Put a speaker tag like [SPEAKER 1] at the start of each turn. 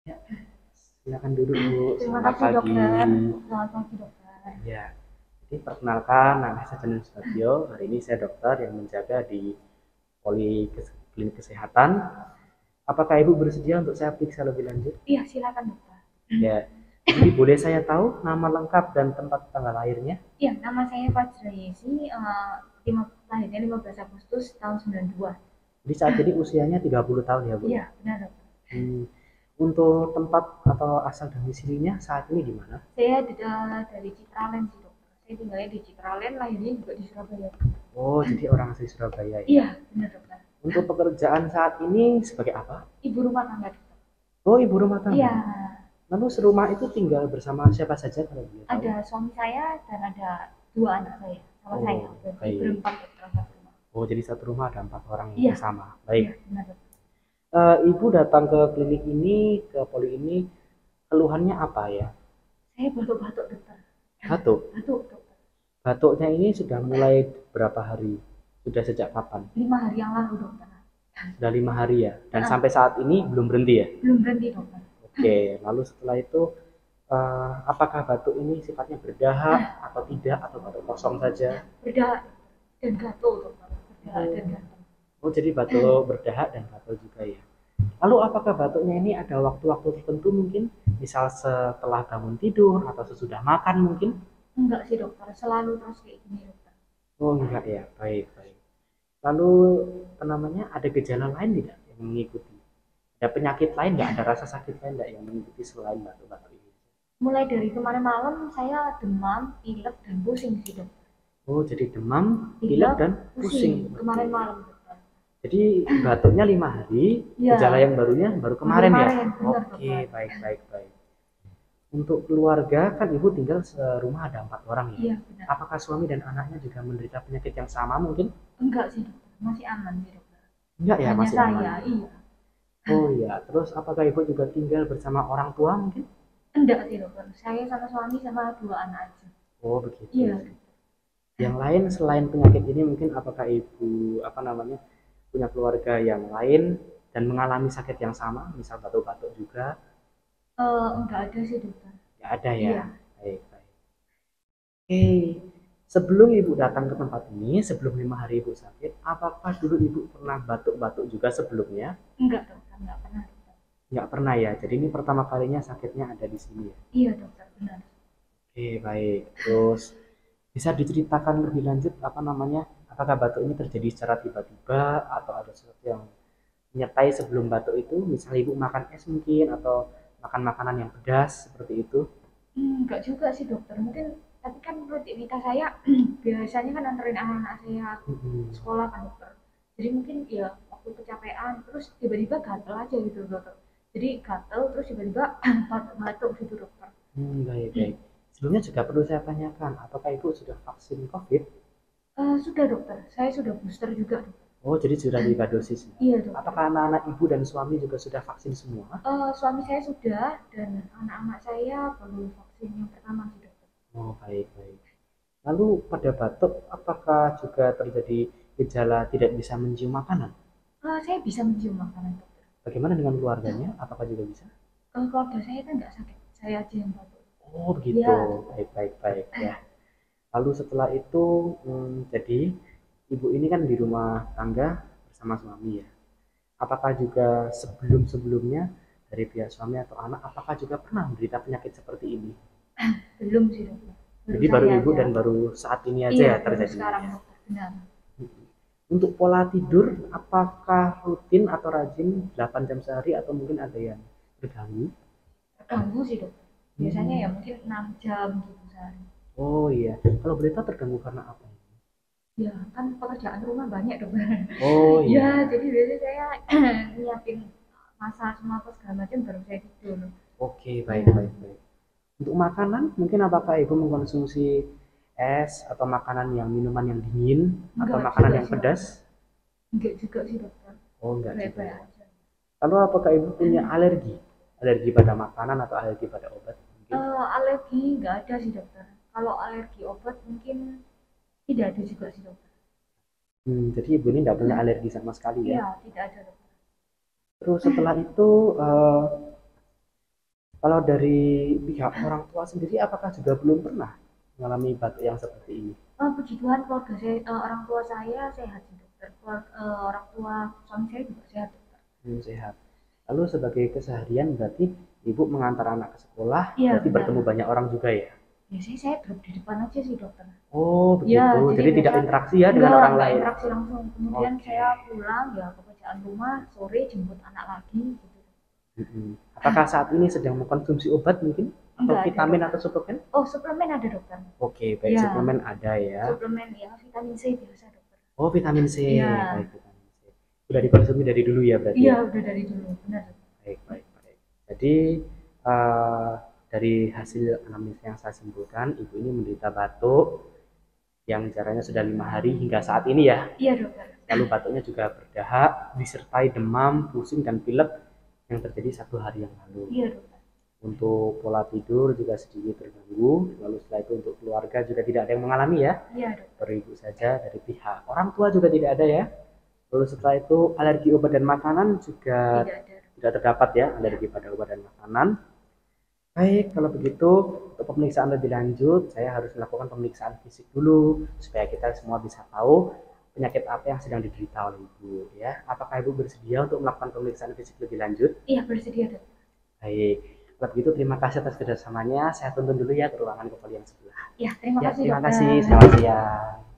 [SPEAKER 1] Ya, silakan duduk Bu.
[SPEAKER 2] Terima
[SPEAKER 1] Selamat
[SPEAKER 2] kasih
[SPEAKER 1] pagi.
[SPEAKER 2] dokter. Selamat pagi dokter.
[SPEAKER 1] Ya, jadi perkenalkan nama saya Janin Subagio. Hari ini saya dokter yang menjaga di Klinik Kesehatan. Apakah Ibu bersedia untuk saya periksa lebih lanjut?
[SPEAKER 2] Iya silakan dokter.
[SPEAKER 1] Ya, jadi boleh saya tahu nama lengkap dan tempat tanggal lahirnya?
[SPEAKER 2] Iya nama saya Fajra Yesi. Lahirnya 15 Agustus tahun 92.
[SPEAKER 1] Jadi saat ini usianya 30 tahun ya Bu
[SPEAKER 2] Iya
[SPEAKER 1] ya?
[SPEAKER 2] benar dokter.
[SPEAKER 1] Hmm, untuk tempat atau asal domisilinya saat ini di mana?
[SPEAKER 2] Saya dari Citraland sih dokter. Saya tinggalnya di Citraland, lahirnya juga di Surabaya.
[SPEAKER 1] Oh, jadi orang asli Surabaya ya.
[SPEAKER 2] Iya benar dokter.
[SPEAKER 1] Untuk pekerjaan saat ini sebagai apa?
[SPEAKER 2] Ibu rumah tangga dokter.
[SPEAKER 1] Oh, ibu rumah
[SPEAKER 2] Iya
[SPEAKER 1] tangga. Lalu serumah itu tinggal bersama siapa saja kalau boleh tahu?
[SPEAKER 2] ada suami saya dan ada dua anak saya sama saya.
[SPEAKER 1] Oh,
[SPEAKER 2] Berarti
[SPEAKER 1] baik.
[SPEAKER 2] berempat dokter satu rumah.
[SPEAKER 1] Oh, jadi satu rumah ada 4 orang yang
[SPEAKER 2] Iya
[SPEAKER 1] bersama.
[SPEAKER 2] iya
[SPEAKER 1] Baik.
[SPEAKER 2] benar dokter.
[SPEAKER 1] Ibu datang ke klinik ini, ke poli ini, keluhannya apa ya?
[SPEAKER 2] Saya batuk-batuk dokter.
[SPEAKER 1] Batuk.
[SPEAKER 2] Batuk dokter.
[SPEAKER 1] Batuknya ini sudah mulai berapa hari? Sudah sejak kapan?
[SPEAKER 2] 5 hari yang lalu dokter.
[SPEAKER 1] Sudah 5 hari ya. Dan
[SPEAKER 2] Ah,
[SPEAKER 1] sampai saat ini belum berhenti ya?
[SPEAKER 2] belum berhenti dokter.
[SPEAKER 1] Oke. Lalu setelah itu, apakah batuk ini sifatnya berdahak atau tidak atau batuk kosong saja?
[SPEAKER 2] Berdahak dan gatal dokter. Berdahak dan gatal.
[SPEAKER 1] Oh, jadi batuk berdahak dan gatal juga ya. Lalu apakah batuknya ini ada waktu-waktu tertentu mungkin? Misal setelah bangun tidur atau sesudah makan mungkin?
[SPEAKER 2] Enggak sih dokter, selalu terus kayak gini dokter.
[SPEAKER 1] Oh, enggak ya. Baik, baik. Lalu apa namanya? Ada gejala lain tidak yang mengikuti? Ada penyakit lain nggak? Ada rasa sakit lain nggak yang mengikuti selain batuk-batuk ini?
[SPEAKER 2] Mulai dari kemarin malam saya demam, pilek dan pusing sih dokter.
[SPEAKER 1] Oh, jadi demam, pilek
[SPEAKER 2] Pilek,
[SPEAKER 1] dan
[SPEAKER 2] pusing
[SPEAKER 1] pusing. Oke.
[SPEAKER 2] kemarin malam dokter.
[SPEAKER 1] Jadi batuknya 5 hari, gejala
[SPEAKER 2] Ya,
[SPEAKER 1] yang barunya baru
[SPEAKER 2] baru
[SPEAKER 1] kemarin ya?
[SPEAKER 2] kemarin, benar
[SPEAKER 1] Oke,
[SPEAKER 2] dokter.
[SPEAKER 1] baik, baik, baik. Untuk keluarga kan ibu tinggal serumah ada 4 orang ya.
[SPEAKER 2] Iya benar.
[SPEAKER 1] Apakah suami dan anaknya juga menderita penyakit yang sama mungkin?
[SPEAKER 2] Enggak sih dokter, masih aman sih dokter.
[SPEAKER 1] Enggak ya,
[SPEAKER 2] Hanya
[SPEAKER 1] masih aman.
[SPEAKER 2] saya, iya.
[SPEAKER 1] Oh iya, terus apakah ibu juga tinggal bersama orang tua mungkin?
[SPEAKER 2] Enggak sih dokter, saya sama suami sama dua anak aja.
[SPEAKER 1] Oh begitu.
[SPEAKER 2] Iya.
[SPEAKER 1] Yang lain selain penyakit ini mungkin apakah ibu apa namanya punya keluarga yang lain dan mengalami sakit yang sama, misal batuk-batuk juga?
[SPEAKER 2] Enggak ada sih dokter.
[SPEAKER 1] Ya ada ya.
[SPEAKER 2] Iya.
[SPEAKER 1] Baik, baik. Oke, sebelum ibu datang ke tempat ini, sebelum 5 hari ibu sakit, apakah dulu ibu pernah batuk-batuk juga sebelumnya?
[SPEAKER 2] Enggak dokter, enggak pernah dokter.
[SPEAKER 1] Nggak pernah ya. Jadi ini pertama kalinya sakitnya ada di sini ya.
[SPEAKER 2] Iya dokter, benar.
[SPEAKER 1] Oke, baik. Terus bisa diceritakan lebih lanjut apa namanya? Apakah batuk ini terjadi secara tiba-tiba atau ada sesuatu yang menyertai sebelum batuk itu? Misalnya ibu makan es mungkin atau makan makanan yang pedas seperti itu?
[SPEAKER 2] Enggak juga sih dokter, mungkin tapi kan rutinitas saya biasanya kan anterin anak-anak saya
[SPEAKER 1] Mm-mm.
[SPEAKER 2] sekolah kan dokter. Jadi mungkin ya waktu kecapean terus tiba-tiba gatel aja gitu dokter. Jadi gatel terus tiba-tiba batuk gitu dokter.
[SPEAKER 1] Baik, baik. Sebelumnya juga perlu saya tanyakan, apakah ibu sudah vaksin COVID?
[SPEAKER 2] Sudah dokter, saya sudah booster juga dokter.
[SPEAKER 1] Oh, jadi sudah 5 dosis ya.
[SPEAKER 2] Iya dokter.
[SPEAKER 1] Apakah anak-anak ibu dan suami juga sudah vaksin semua?
[SPEAKER 2] Suami saya sudah dan anak-anak saya baru vaksin yang pertama sih dokter.
[SPEAKER 1] Oh, baik, baik. Lalu pada batuk, apakah juga terjadi gejala tidak bisa mencium makanan?
[SPEAKER 2] Saya bisa mencium makanan dokter.
[SPEAKER 1] Bagaimana dengan keluarganya? Apakah juga bisa?
[SPEAKER 2] Keluarga saya kan nggak sakit, saya aja yang batuk.
[SPEAKER 1] Oh, begitu.
[SPEAKER 2] Iya.
[SPEAKER 1] Baik, baik, baik ya. Lalu setelah itu, jadi ibu ini kan di rumah tangga bersama suami ya. Apakah juga sebelum-sebelumnya dari pihak suami atau anak, apakah juga pernah menderita penyakit seperti ini?
[SPEAKER 2] Belum sih dokter. Baru
[SPEAKER 1] Jadi baru
[SPEAKER 2] saya
[SPEAKER 1] ibu
[SPEAKER 2] aja.
[SPEAKER 1] dan baru saat ini aja
[SPEAKER 2] Iya,
[SPEAKER 1] ya
[SPEAKER 2] baru
[SPEAKER 1] terjadinya
[SPEAKER 2] sekarang
[SPEAKER 1] ya.
[SPEAKER 2] dokter, benar.
[SPEAKER 1] Untuk pola tidur, apakah rutin atau rajin 8 jam sehari atau mungkin ada yang terganggu?
[SPEAKER 2] Terganggu sih dokter. Biasanya ya
[SPEAKER 1] Hmm.
[SPEAKER 2] mungkin 6 jam gitu sehari.
[SPEAKER 1] Oh iya, kalau boleh tahu terganggu karena apa?
[SPEAKER 2] Ya kan pekerjaan rumah banyak dokter.
[SPEAKER 1] Oh
[SPEAKER 2] Ya
[SPEAKER 1] iya,
[SPEAKER 2] jadi biasanya saya nyiapin masak semua apa segala macam baru saya tidur.
[SPEAKER 1] oke, baik,
[SPEAKER 2] Ya,
[SPEAKER 1] baik, baik. Untuk makanan, mungkin apakah ibu mengkonsumsi es atau makanan yang minuman yang dingin atau
[SPEAKER 2] enggak
[SPEAKER 1] makanan
[SPEAKER 2] juga
[SPEAKER 1] yang
[SPEAKER 2] sih
[SPEAKER 1] pedas?
[SPEAKER 2] dokter. Enggak juga sih dokter.
[SPEAKER 1] Oh enggak juga
[SPEAKER 2] Baik-baik
[SPEAKER 1] ya.
[SPEAKER 2] aja.
[SPEAKER 1] Lalu apakah ibu punya alergi? Alergi pada makanan atau alergi pada obat mungkin?
[SPEAKER 2] Alergi nggak ada sih dokter. Kalau alergi obat mungkin tidak ada juga sih dokter.
[SPEAKER 1] Jadi ibu ini tidak punya alergi sama sekali ya.
[SPEAKER 2] Iya, tidak ada dokter.
[SPEAKER 1] Terus setelah itu Kalau dari pihak orang tua sendiri, apakah juga belum pernah mengalami batuk yang seperti ini?
[SPEAKER 2] Puji Tuhan keluarga saya, orang tua saya sehat sih dokter. Orang tua suami saya juga sehat dokter.
[SPEAKER 1] Sehat. Lalu sebagai keseharian berarti ibu mengantar anak ke sekolah,
[SPEAKER 2] Iya
[SPEAKER 1] berarti
[SPEAKER 2] benar.
[SPEAKER 1] bertemu banyak orang juga ya?
[SPEAKER 2] Biasanya saya drop di depan aja sih dokter.
[SPEAKER 1] Oh
[SPEAKER 2] Ya,
[SPEAKER 1] begitu,
[SPEAKER 2] jadi
[SPEAKER 1] jadi tidak
[SPEAKER 2] biasa
[SPEAKER 1] interaksi ya dengan orang
[SPEAKER 2] enggak
[SPEAKER 1] lain.
[SPEAKER 2] interaksi langsung. Kemudian
[SPEAKER 1] Oke.
[SPEAKER 2] saya pulang ya pekerjaan rumah, sore jemput anak lagi gitu.
[SPEAKER 1] Apakah saat ini sedang mengkonsumsi obat mungkin? Atau
[SPEAKER 2] Enggak ada
[SPEAKER 1] vitamin
[SPEAKER 2] dokter.
[SPEAKER 1] atau suplemen?
[SPEAKER 2] Oh, suplemen ada dokter.
[SPEAKER 1] Oke, baik,
[SPEAKER 2] Ya,
[SPEAKER 1] suplemen ada ya.
[SPEAKER 2] suplemen ya vitamin C biasa dokter.
[SPEAKER 1] Oh, vitamin C.
[SPEAKER 2] Iya.
[SPEAKER 1] Baik, vitamin C. Sudah dikonsumsi dari dulu ya berarti
[SPEAKER 2] Iya
[SPEAKER 1] ya?
[SPEAKER 2] udah dari dulu benar.
[SPEAKER 1] Baik, baik, baik. Jadi eh, dari hasil anamnesa yang saya simpulkan, ibu ini menderita batuk yang jaraknya sudah 5 hari hingga saat ini ya.
[SPEAKER 2] Iya dokter.
[SPEAKER 1] Lalu batuknya juga berdahak, disertai demam, pusing dan pilek yang terjadi 1 hari yang lalu.
[SPEAKER 2] Iya dokter.
[SPEAKER 1] Untuk pola tidur juga sedikit terganggu. Lalu setelah itu untuk keluarga juga tidak ada yang mengalami ya.
[SPEAKER 2] Iya dokter.
[SPEAKER 1] Baru ibu saja dari pihak orang tua juga tidak ada ya. Lalu setelah itu alergi obat dan makanan juga
[SPEAKER 2] Tidak ada.
[SPEAKER 1] tidak terdapat ya, alergi pada obat dan makanan. Baik, kalau begitu untuk pemeriksaan lebih lanjut, saya harus melakukan pemeriksaan fisik dulu supaya kita semua bisa tahu penyakit apa yang sedang diderita oleh ibu ya. Apakah ibu bersedia untuk melakukan pemeriksaan fisik lebih lanjut?
[SPEAKER 2] Iya bersedia dokter.
[SPEAKER 1] Baik, kalau begitu terima kasih atas kerjasamanya. Saya tuntun dulu ya ke ruangan kepala yang sebelah.
[SPEAKER 2] Ya terima
[SPEAKER 1] Ya,
[SPEAKER 2] kasih
[SPEAKER 1] terima
[SPEAKER 2] dokter.
[SPEAKER 1] kasih. Selamat siang.